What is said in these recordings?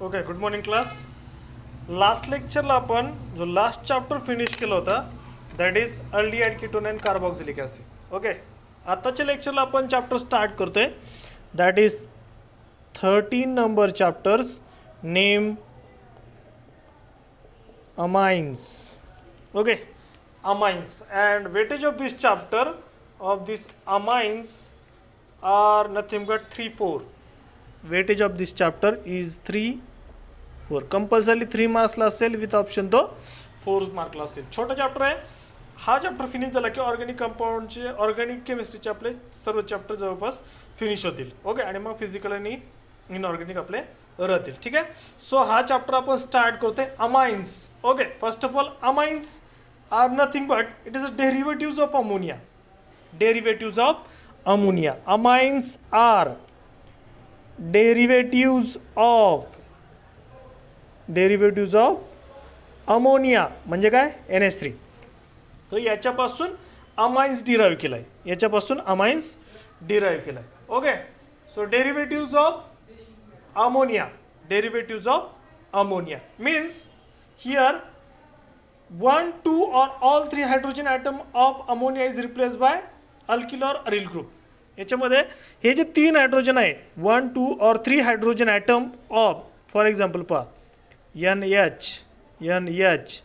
Okay, good morning class. Last लेक्चरला आपण जो लास्ट चॅप्टर फिनिश केला होता that is aldehyde ketone and carboxylic acid. Okay, आताच्या लेक्चरला आपण चॅप्टर स्टार्ट करतोय that is 13 number chapter's name amines. Okay, amines, and weightage of this chapter of these amines are nothing but 3 4. Weightage of this chapter is 3 4. Compulsory 3 मार्क्सला असेल with option तो 4 मार्कला असेल. छोटा chapter आहे. हा चॅप्टर फिनिश झाला की organic कंपाऊंडचे organic केमिस्ट्रीचे आपले सर्व चॅप्टर जवळपास फिनिश होतील. ओके, आणि मग फिजिकल आणि इनऑर्गॅनिक आपले राहतील. ठीक आहे. सो हा चॅप्टर आपण स्टार्ट करतोय amines. Okay, first of all amines are nothing but it is a derivatives of ammonia. Derivatives of ammonia. Amines are derivatives of ammonia म्हणजे काय NH3. तर याच्यापासून अमाइन्स डिराईव्ह केला आहे. याच्यापासून अमाइन्स डिराईव्ह केला आहे. Okay, so derivatives of ammonia. Derivatives of ammonia means here 1, 2 or all 3 hydrogen atom of ammonia is replaced by alkyl or aryl group. याच्यामध्ये हे जे 3 हायड्रोजन आहे 1, 2 or 3 hydrogen atom of for example पहा NH NH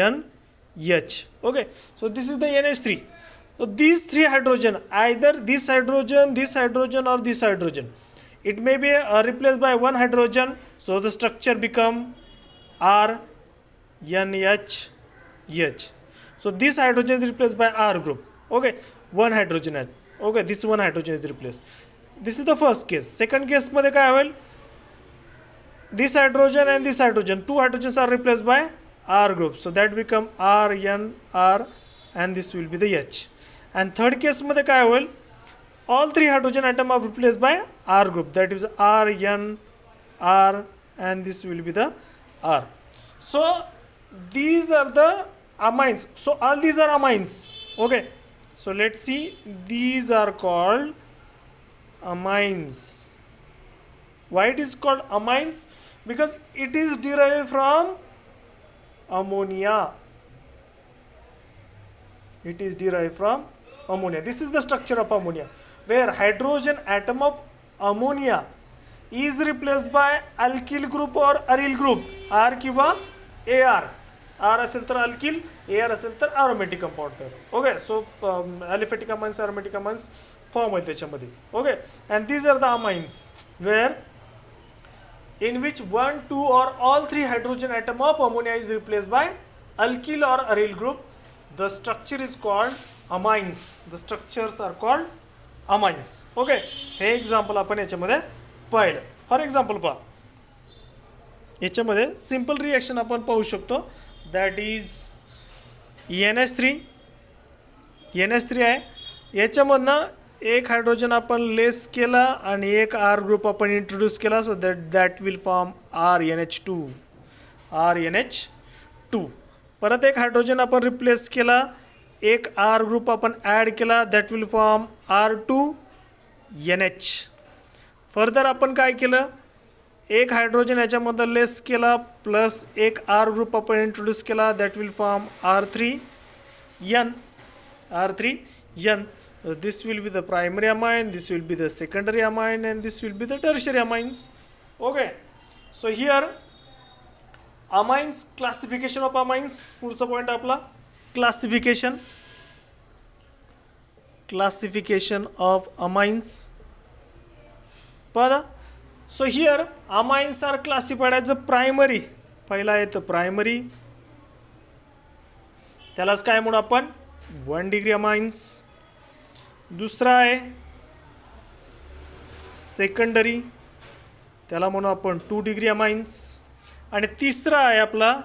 NH. Okay, so this is the NH3. So these 3 hydrogen, either this hydrogen or this hydrogen, it may be replaced by one hydrogen, so the structure become R NH H. So this hydrogen is replaced by R group. Okay, one hydrogen atom. Okay, this one hydrogen is replaced. This is the first case. Second case मध्ये काय होईल? This hydrogen and this hydrogen, two hydrogens are replaced by R group, so that become R N R and this will be the H. And third case मध्ये काय होईल? All 3 hydrogen atom are replaced by R group, that is R N R and this will be the R. So these are the amines. So all these are amines. Okay, so let's see, these are called amines. Why it is called amines? Because it is derived from ammonia. It is derived from ammonia. This is the structure of ammonia, where hydrogen atom of ammonia is replaced by alkyl group or aryl group. R किंवा AR. R असेल तर alkyl, AR असेल तर aromatic compound. Okay, so aliphatic amines, aromatic amines form होईल त्याच्यामध्ये. Okay, and these are the amines where in which 1, 2 or all 3 hydrogen atom of ammonia is replaced by alkyl or aryl group. The structure is called amines. The structures are called amines. Okay, हे example आपण याच्यामध्ये पाहिलं. For example पहा, याच्यामध्ये simple reaction आपण पाहू शकतो that is NH3 आहे. याच्यामधनं एक हायड्रोजन आपण लेस केला आणि एक R ग्रुप आपण इंट्रोड्यूस केला, so that will form RNH2. परत एक हायड्रोजन आपण रिप्लेस केला, एक R ग्रुप आपण ॲड केला, that will form R2NH. Further आपण काय केलं, एक हायड्रोजन याच्यामध्ये लेस केला प्लस एक R ग्रुप आपण इंट्रोड्यूस केला, that will form R3N. This will be the primary amine, this will be the secondary amine and this will be the tertiary amines. Okay, so here amines, classification of amines. पुढचा point आपला classification of amines. पहा, so here amines are classified as a primary. पहिला आहे तर primary, त्यालाच काय म्हणू आपण 1 डिग्री amines. दुसरा आहे सेकंडरी, त्याला म्हणू आपण 2 डिग्री amines. आणि तिसरा आहे आपला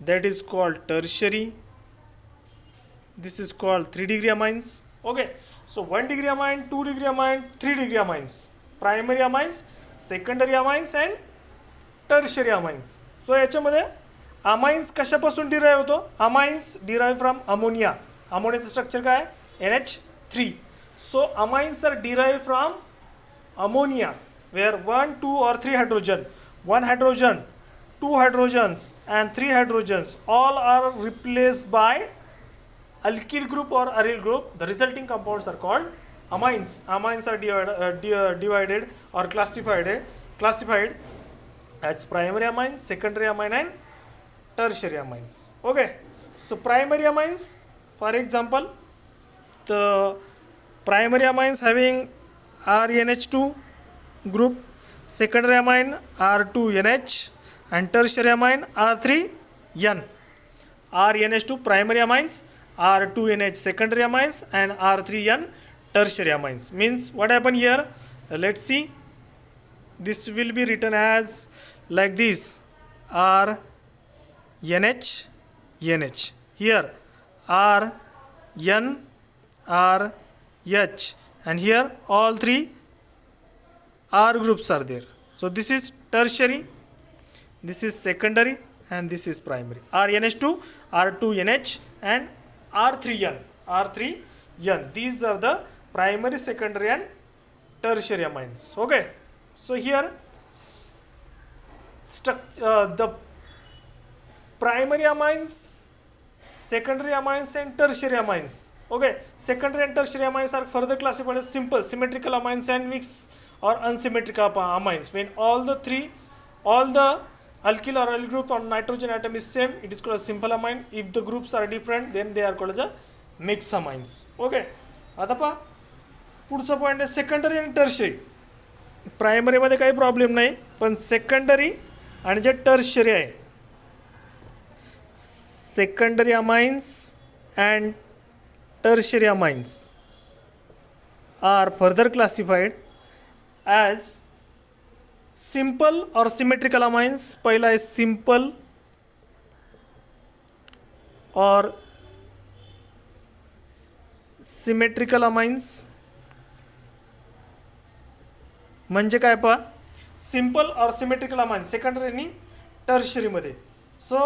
that is called tertiary. This is called 3 degree amines. Okay, so 1 degree amine, 2 degree amine, 3 degree amines. Primary amines, secondary amines and tertiary amines. So याच्यामध्ये amines कशापासून डिराईव्ह होतो? amines derive from ammonia. अमोनियाचं structure काय आहे? NH3. So amines are derived from ammonia where 1, 2 or 3 hydrogen one hydrogen, two hydrogens and three hydrogens all are replaced by alkyl group or aryl group. The resulting compounds are called amines. Amines are divided or classified as primary amines, secondary amine and tertiary amines. Okay, so primary amines, for example, the primary amines having RNH2 group, secondary amine R2NH and tertiary amine R3N. RNH2 primary amines, R2NH secondary amines and R3N tertiary amines. Means what happened here? Let's see. This will be written as like this: RNH NH. Here RN RH, and here all three R groups are there. So this is tertiary, this is secondary and this is primary. RNH2, R2NH and R3N. These are the primary, secondary and tertiary amines. Okay, so here the primary amines, secondary amines and tertiary amines. Okay, secondary and tertiary amines are further classified as simple, symmetrical amines and mixed or unsymmetrical amines. When all the alkyl or aryl group on nitrogen atom is same, it is called a simple amine. If the groups are different, then they are called as a mixed amines. Okay, आता पहा पुढचा point आहे secondary आणि tertiary. प्रायमरीमध्ये काही problem नाही, पण secondary आणि जे टर्शरी आहे, secondary amines and tertiary amines are further classified as simple or symmetrical amines. पहिला आहे simple or symmetrical amines. म्हणजे काय पहा, सिंपल और सिमेट्रिकल अमाइन्स सेकंडरी आणि टर्शरी मध्ये. So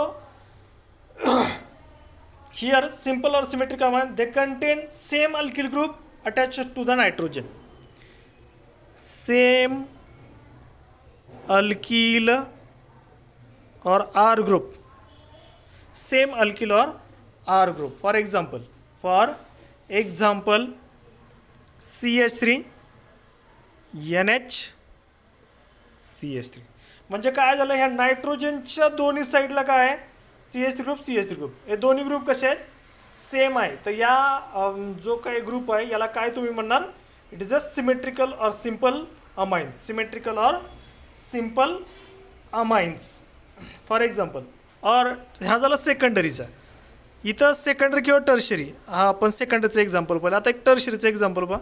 here simple or symmetrical amines, they contain same alkyl group attached to the nitrogen. Same alkyl or R group. Same alkyl or R group. For example CH3 NH CH3. म्हणजे काय झालं, ह्या नायट्रोजनच्या दोन्ही साईडला काय आहे, CH3 group. हे दोन्ही ग्रुप कसे आहेत, सेम आहे. तर या जो काही ग्रुप आहे याला काय तुम्ही म्हणणार, इट इज अ सिमेट्रिकल और सिंपल अमाइन्स. सिमेट्रिकल और सिंपल अमाइन्स फॉर एक्झाम्पल. और हा झाला सेकंडरीचा. इथं सेकंडरी किंवा टर्शरी, हा आपण सेकंडरीचं एक्झाम्पल पाहिलं. आता एक टर्शरीचं एक्झाम्पल पहा.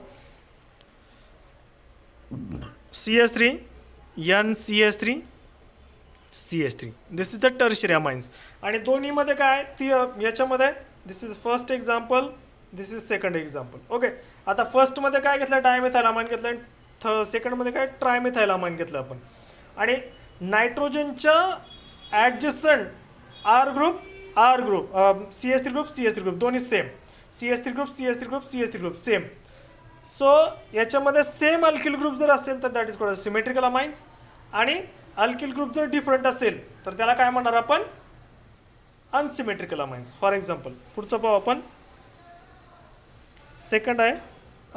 CH3 NCH3 CH3. This is the tertiary amines. आणि दोन्हीमध्ये काय ती याच्यामध्ये this is first example, this is second example. Okay, आता फर्स्टमध्ये काय घेतलं, डायमेथाइल अमाइन घेतलं. सेकंडमध्ये काय ट्रायमेथाइल अमाइन घेतलं आपण. आणि नायट्रोजनच्या adjacent R group CH3 group दोन्ही same. CH3 group same. So याच्यामध्ये सेम अल्किल ग्रुप जर असेल तर that is called symmetrical amines. आणि अल्किल ग्रुप जर डिफरंट असेल तर त्याला काय म्हणणार आपण, अनसिमेट्रिकल अमाइन्स. फॉर एक्झाम्पल पुढचं पाहू आपण. सेकंड आहे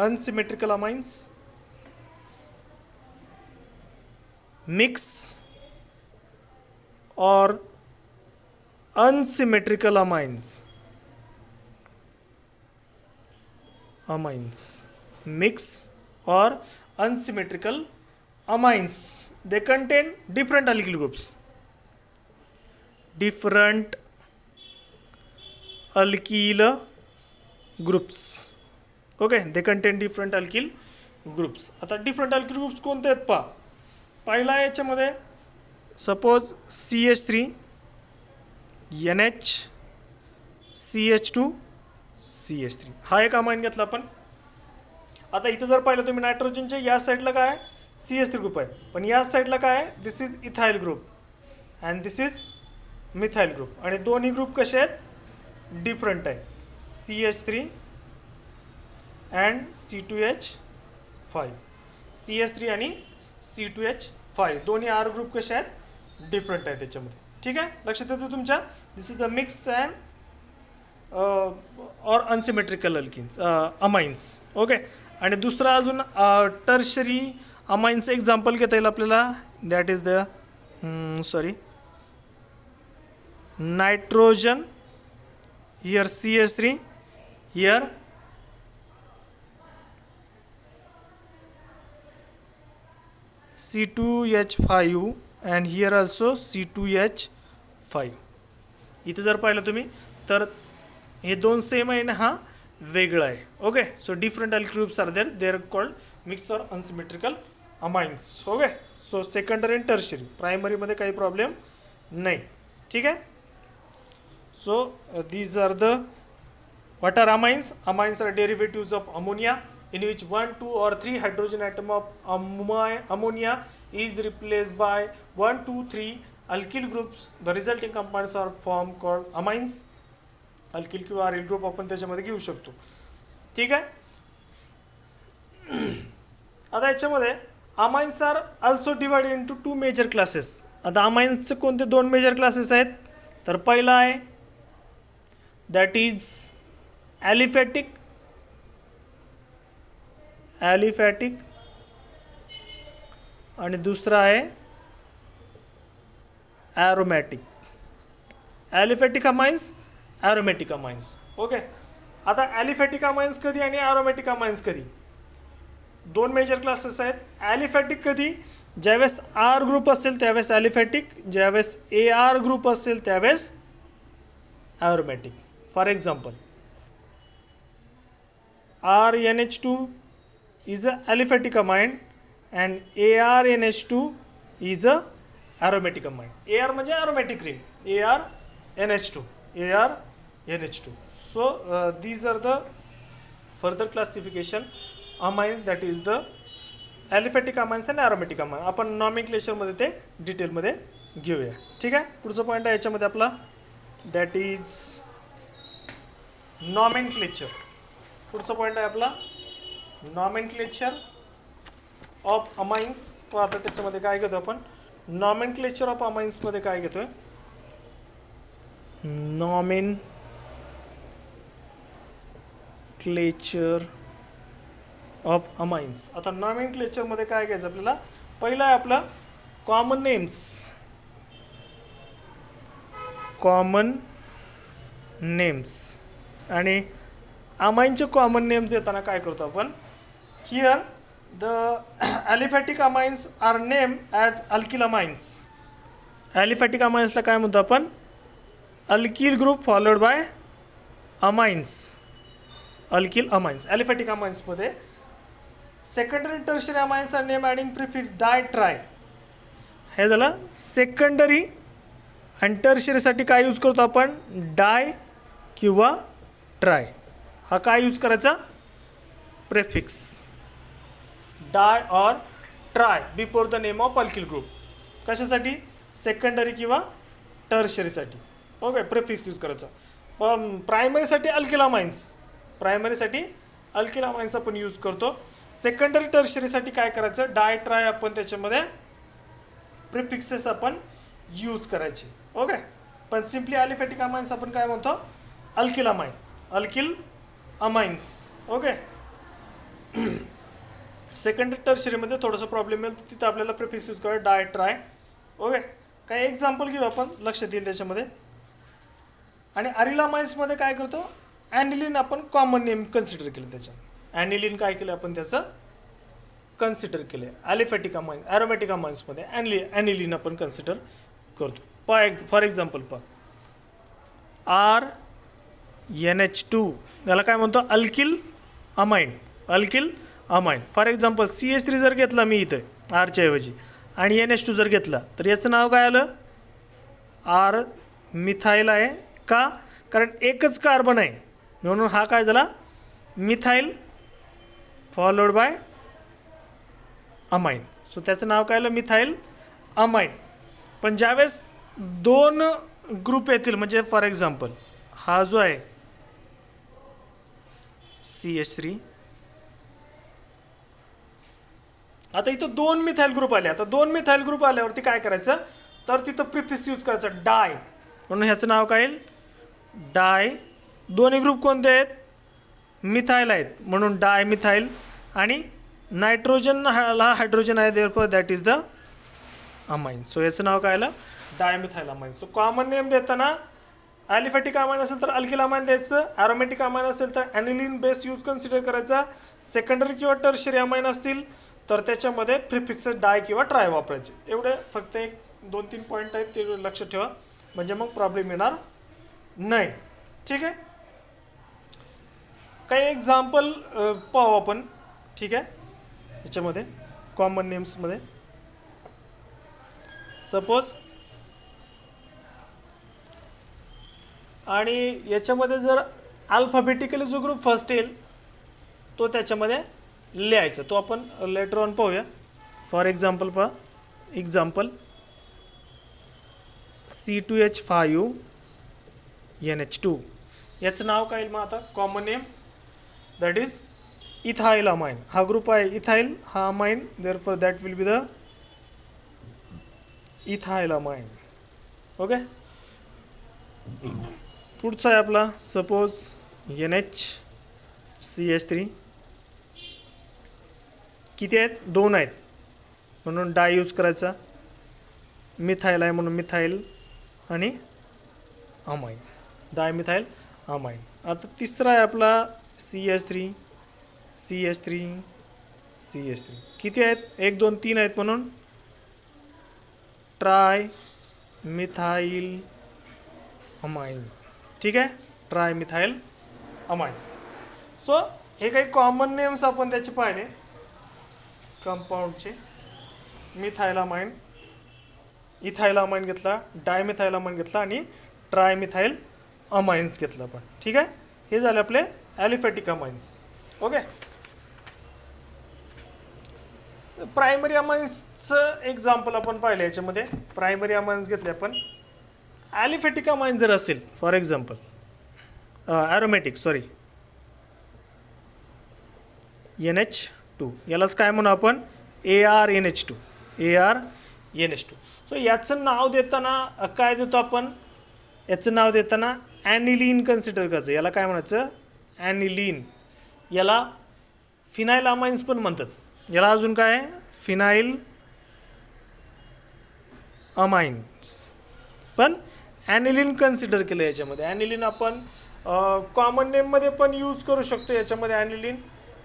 अनसिमेट्रिकल अमाइन्स. मिक्स और unsymmetrical amines. Mix or unsymmetrical amines, they contain different alkyl groups. Okay, they contain different alkyl groups. आता different alkyl groups कोणते आहेत पहा. पहिला याच्यामध्ये suppose CH3 NH CH2 CH3 हा एक अमाइन घेतला आपण. आता इथं जर पाहिलं तुम्ही नायट्रोजनच्या या साईडला काय CH3 ग्रुप आहे, पण या साईडला काय आहे, this is ethyl group and this is methyl group. आणि दोन्ही ग्रुप कसे आहेत, डिफरंट आहे. CH3 and C2H5. CH3 आणि C2H5 दोन्ही आर ग्रुप कसे आहेत, डिफरंट आहे त्याच्यामध्ये. ठीक आहे, लक्षात येतं तुमच्या. This is the mix and or unsymmetrical alkyls amines. Okay. आणि दुसरा अजून टर्शरी अमाइन्सचं एक्झाम्पल घेता येईल आपल्याला. That is the nitrogen, here CH3, here C2H5 and here also C2H5. इथे जर पाहिलं तुम्ही तर हे दोन सेम आहे ना, हा वेगळा आहे. Okay. So different alkyl groups are there, they are called mix or unsymmetrical amines. Okay. So secondary and tertiary, प्रायमरीमध्ये काही प्रॉब्लेम नाही. ठीक आहे. So these are the what are amines? Amines are derivatives of ammonia in which 1, 2 or 3 hydrogen atom of ammonia is replaced by 1, 2, 3 alkyl groups. The resulting compounds are formed called amines. Alkyl किंवा aryl group आपण त्याच्यामध्ये घेऊ शकतो. ठीक आहे. आता याच्यामध्ये amines are also divided into 2 major classes. आता amines कोणते 2 मेजर क्लासेस आहेत? तर पहिला आहे दॅट इज ॲलिफॅटिक आणि दुसरा आहे aromatic. Aliphatic amines, aromatic amines. Okay. आता ॲलिफॅटिक अमाइन्स कधी आणि ॲरोमॅटिक अमाइन्स कधी? 2 मेजर क्लासेस आहेत. ॲलिफॅटिक कधी? ज्यावेळेस R ग्रुप असेल त्यावेळेस ॲलिफॅटिक, ज्यावेळेस AR ग्रुप असेल त्यावेळेस aromatic. For example RNH2 is a aliphatic amine and ARNH2 is a aromatic amine. AR म्हणजे aromatic ring, ARNH2. So these are the further classification amines, that is the aliphatic amines and aromatic amine. आपण nomenclature ते डिटेलमध्ये घेऊया. ठीक आहे. पुढचा point आहे याच्यामध्ये आपला, दॅट इज nomenclature. पुढचा पॉईंट आहे आपला नॉमेनक्लेचर ऑफ अमाइन्स. आता त्याच्यामध्ये काय घेतो आपण? नॉमेनक्लेचर ऑफ अमाइन्समध्ये काय घेतोय? Nomenclature of amines. आता नॉमेनक्लेचरमध्ये काय घ्यायचं आपल्याला? पहिलं आहे आपलं कॉमन नेम्स. आणि अमाइनचे कॉमन नेम्स देताना काय करतो आपण? Here the aliphatic amines are name as alkyl amines. Aliphatic अमाइन्सला काय म्हणतो आपण? Alkyl group followed by amines, alkyl amines. Aliphatic अमाइन्समध्ये secondary tertiary amines are name adding prefix di tri. हे झालं सेकंडरी. आणि टर्शरीसाठी काय यूज करतो आपण? डाय किंवा ट्राय. हा काय यूज करायचा? Prefix di or tri before the name of alkyl group. कशासाठी? सेकंडरी किंवा टर्शरीसाठी. ओके. प्रेफिक्स यूज करायचा. प्रायमरीसाठी अल्किल अमाइन्स आपण यूज करतो. सेकंडरी टर्शरीसाठी काय करायचं? डाय ट्राय आपण त्याच्यामध्ये प्रिफिक्सेस आपण यूज करायचे. ओके. पण सिम्पली ॲलिफॅटिक अमाइन्स आपण काय म्हणतो? Alkyl amines. ओके. सेकंडरी टर्शरीमध्ये थोडंसं प्रॉब्लेम येईल, तर तिथं आपल्याला प्रिफिक्स यूज करायचं डाय ट्राय. ओके. काही एक्झाम्पल घेऊ आपण, लक्षात येईल त्याच्यामध्ये. आणि अरिल अमाइन्समध्ये काय करतो? ॲनिलिन आपण कॉमन नेम कन्सिडर केलं. त्याच्यात ॲनिलिन काय केलं आपण? त्याचं कन्सिडर केलं. ॲलिफॅटिक अमाइन्स, ॲरोमॅटिक अमाइन्समध्ये ॲनिलिन आपण कन्सिडर करतो. फॉर एक्झाम्पल RNH2 याला काय म्हणतो? Alkyl amine. For example CH3 जर घेतला मी इथे आरच्या ऐवजी आणि NH2 जर घेतला तर याचं नाव काय आलं? R मिथाईल आहे. का? कारण एकच कार्बन आहे म्हणून हा काय झाला? Methyl followed by amine. So त्याचं नाव काय आलं? Methyl amine. पण ज्यावेळेस 2 ग्रुप येतील, म्हणजे फॉर एक्झाम्पल हा जो आहे CH3, आता इथं 2 मिथाईल ग्रुप आले. आता 2 मिथाईल ग्रुप आल्यावरती काय करायचं? तर तिथं प्रिफिक्स यूज करायचं डाय, म्हणून ह्याचं नाव काय येईल डाय. दोन्ही ग्रुप कोणते आहेत मिथाईल आहेत म्हणून डाय मिथाईल, आणि नायट्रोजन हा हायड्रोजन आहे therefore that is the amine. So याचं नाव काय आलं डायमिथाईल अमाइन. सो कॉमन नेम देताना ॲलिफॅटिक अमाइन असेल तर अल्किल अमाइन द्यायचं, ॲरोमॅटिक अमाइन असेल तर ॲनिलीन बेस यूज कन्सिडर करायचा, सेकंडरी किंवा टर्शरी अमाइन असतील तर त्याच्यामध्ये प्रिफिक्स डाय किंवा ट्राय वापरायचे. एवढे फक्त 1-2-3 पॉईंट आहेत ते लक्षात ठेवा, म्हणजे मग प्रॉब्लेम येणार नाही. ठीक आहे, काही एक्झाम्पल पाहू आपण. ठीक आहे, याच्यामध्ये कॉमन नेम्समध्ये सपोज, आणि याच्यामध्ये जर अल्फाबेटिकली जो ग्रुप फर्स्ट येईल तो त्याच्यामध्ये लिहायचा, तो आपण लेटर ऑन पाहूया. फॉर एक्झाम्पल पहा, एक्झाम्पल C2H5NH2, याचं नाव काय येईल मग आता common name, that is ethyl amine. हा ग्रुप आहे इथाईल, हा amine, therefore that will be the ethyl amine. Okay, पुढचा आहे आपला सपोज NHCH3, किती आहेत 2 आहेत म्हणून डाय यूज करायचा, मिथाईल आहे म्हणून मिथाईल आणि अमाइन, डायमिथाईल अमाइन. आता तिसरा आहे आपला CH3, किती आहेत 1 2 3 आहेत म्हणून ट्राय मिथाईल अमाइन. ठीक आहे, ट्राय मिथाईल अमाइन. सो हे काही कॉमन नेम्स आपण त्याचे पाहिले कंपाऊंडचे. मिथाईल अमाइन, इथाईल अमाइन घेतला, डायमिथाईल अमाइन घेतला आणि ट्रायमिथाईल अमाइन्स घेतला आपण. ठीक आहे, हे झाले आपले ॲलिफॅटिक अमाइन्स. ओके, प्रायमरी अमाइन्सचं एक्झाम्पल आपण पाहिलं. याच्यामध्ये प्रायमरी अमाइन्स घेतले आपण. ॲलिफॅटिक अमाइन जर असेल, फॉर एक्झाम्पल ॲरोमॅटिक NH2, यालाच काय म्हणू आपण ArNH2. सो याचं नाव देताना काय देतो आपण, याचं नाव देताना ॲनिलीन कन्सिडर करायचं. याला काय म्हणायचं ॲनिलीन. याला फिनाईल अमाइन्स पण म्हणतात. याला अजून काय फिनाईल अमाइन्स, पण ॲनिलीन कन्सिडर केलं याच्यामध्ये. ॲनिलीन आपण कॉमन नेममध्ये पण यूज करू शकतो याच्यामध्ये ॲनिलीन,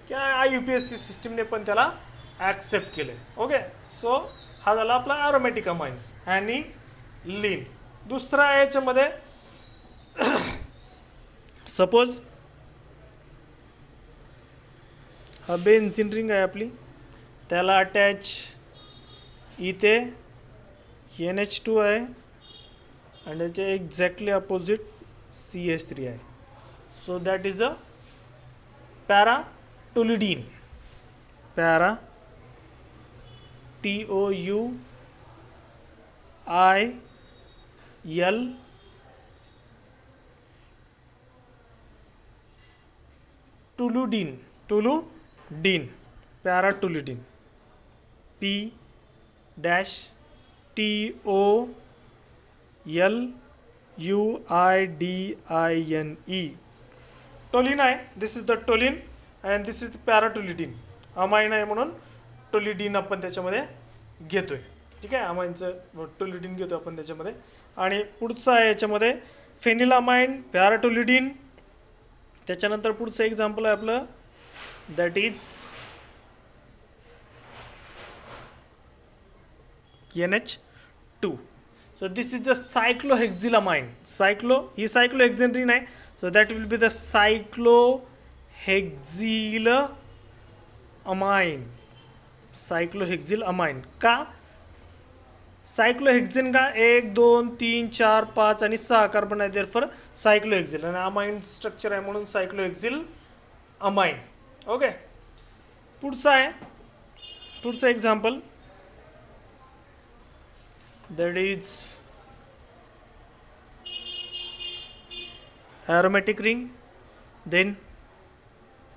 किंवा IUPAC सिस्टीमने पण त्याला ॲक्सेप्ट केले. ओके, सो हा झाला आपला ॲरोमॅटिक अमाइन्स ॲनिलीन. दुसरा याच्यामध्ये सपोज हा बेन्झीन रिंग आहे आपली, त्याला अटॅच इथे NH2 आहे आणि त्याच्या एक्झॅक्टली अपोजिट CH3 आहे. So that is a para toluidine. TOUIL toluidine, para toluidine, P-TOLUIDINE. Toluene आहे, this is the toluene and this is para toluidine. Amine आहे म्हणून टोलिडीन आपण त्याच्यामध्ये घेतोय. ठीक आहे, अमाइनचं टोलिडीन घेतो आपण त्याच्यामध्ये. आणि पुढचं आहे याच्यामध्ये फेनिलामाइन, पॅराटोलिडीन. त्याच्यानंतर पुढचं एक्झाम्पल आहे आपलं, that is NH2. So this is the cyclohexylamine. ही सायक्लोहेक्झेन आहे, so that will be the cyclohexyl amine. का सायक्लोहेक्झेन का 1 2 3 4 5 आणि 6 कार्बन आहे, देअरफॉर सायक्लोहेक्झिल. आणि अमाइन स्ट्रक्चर आहे म्हणून सायक्लोहेक्झिल अमाइन. ओके, पुढचं example, that is aromatic ring, then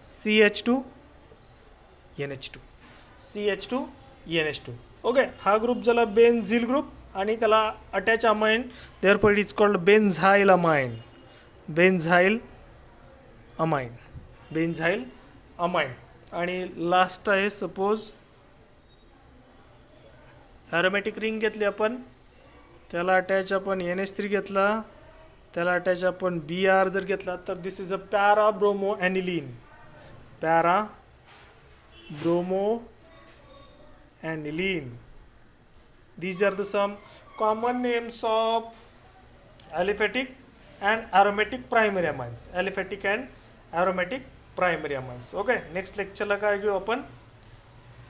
CH2NH2. ओके, हा ग्रुप झाला बेन्झील ग्रुप आणि त्याला attach amine therefore it is called benzyl amine. Benzyl amine. Benzyl amine. आणि लास्ट आहे सपोज ॲरोमॅटिक रिंग घेतली आपण, त्याला अटॅच आपण NH3 घेतला, त्याला अटॅच आपण Br जर घेतला तर this is a para bromo aniline. Para bromo aniline. These are the some common names of aliphatic and aromatic primary amines. Aliphatic and aromatic primary amines. Okay. Next lecture ला काय घेऊ आपण,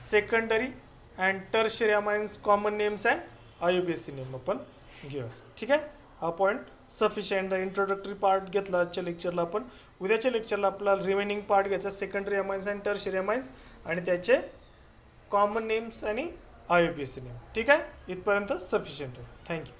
secondary and tertiary amines common names and IUPAC name आपण घेऊ. ठीक आहे. हा point sufficient. Introductory part घेतला आजच्या लेक्चरला आपण. उद्याच्या लेक्चरला आपल्याला रिमेनिंग पार्ट घ्यायचा secondary amines and tertiary amines आणि त्याचे कॉमन नेम्स आणि IUPAC नेम. ठीक आहे. इथपर्यंत सफिशियंट आहे. थँक्यू.